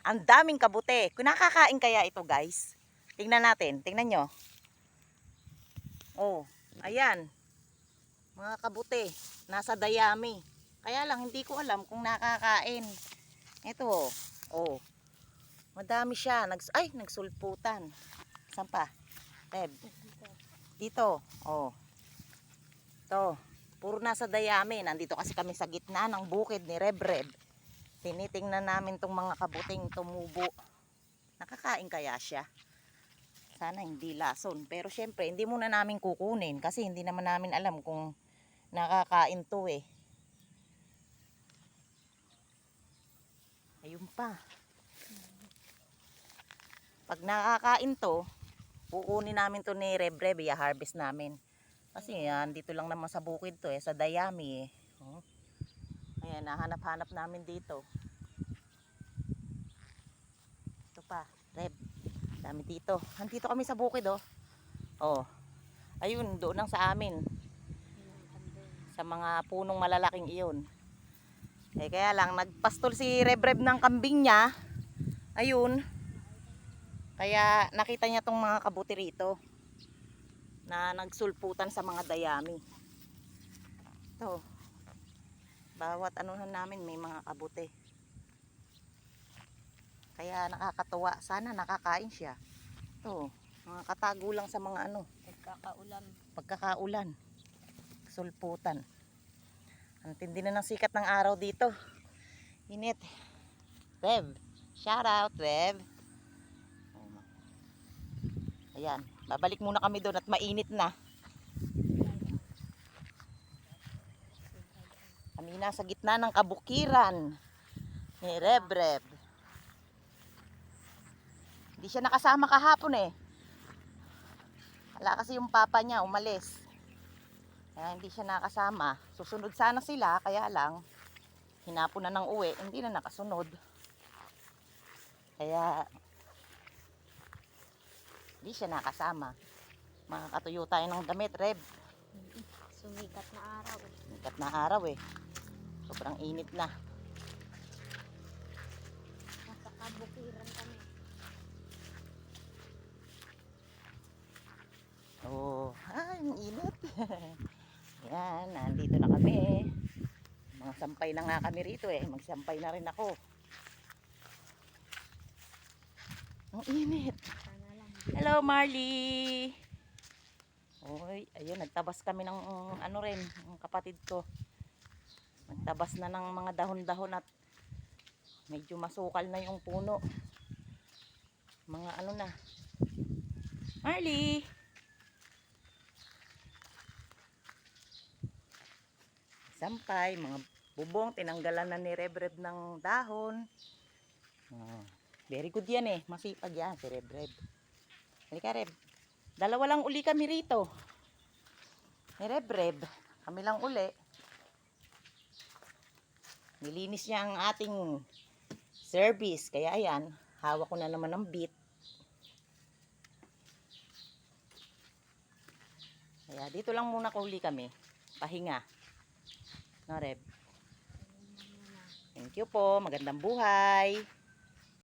Ang daming kabute. Kung nakakain kaya ito guys. Tingnan natin. Tingnan nyo. Oh, ayan. Mga kabute. Nasa dayami. Kaya lang hindi ko alam kung nakakain. Ito oh. Madami siya. Nagsulputan. Saan pa? Reb. Dito. Oh. Ito. Puro nasa dayami. Nandito kasi kami sa gitna ng bukid ni Reb. Tinitingnan namin tong mga kabuting tumubo. Nakakain kaya siya? Sana hindi lason. Pero syempre, hindi muna namin kukunin. Kasi hindi naman namin alam kung nakakain to eh. Ayun pa. Pag nakakain to, kukunin namin to ni Reb. I-harvest namin. Kasi yan, dito lang naman sa bukid to eh. Sa dayami eh. Oh. Ayan, nahanap-hanap namin dito. Ito pa, Reb. Dami dito. Nandito kami sa bukid oh. Oh. Ayun, doon lang sa amin. Sa mga punong malalaking iyon. Eh kaya lang, nagpastol si Reb ng kambing niya. Ayun. Kaya nakita niya tong mga kabuti rito. Na nagsulputan sa mga dayami. Ito. Bawat anuhan namin may mga kabuti. Kaya nakakatuwa. Sana nakakain siya. Ito. Mga katago lang sa mga ano. Pagkakaulan. Sulputan. Ang tindi na ng sikat ng araw dito. Init. Rev. Shout out, Rev. Ayan. Babalik muna kami doon at mainit na. Kami na sa gitna ng kabukiran ni Reb. Hindi siya nakasama kahapon eh. Wala kasi yung papa niya umalis. Kaya hindi siya nakasama. Susunod sana sila, kaya lang hinapon na ng uwi, hindi na nakasunod. Kaya hindi siya nakasama. Makakatuyo tayo ng damit, Reb. Sumikat na araw. Sumikat na araw eh. Sobrang init na. Nasa kabukiran kami. Oh, ang init. Yan, nandito na kami. Mga sampay na nga kami rito eh. Magsampay na rin ako. Ang init. Hello, Marley. Oy, ayun, nagtabas kami ng ano rin, ng kapatid ko. Nagtabas na ng mga dahon-dahon at medyo masukal na yung puno. Mga ano na. Marley. Sampay, mga bubong, tinanggalan na ni Reb ng dahon. Very good yan eh, masipag yan si Reb. Halika Reb, dalawa lang uli kami rito. Ni Reb, kami lang uli. Nilinis niya ang ating service, kaya ayan, hawak ko na naman ng bit. Kaya dito lang muna uli kami, pahinga. No, Reb? Thank you po. Magandang buhay.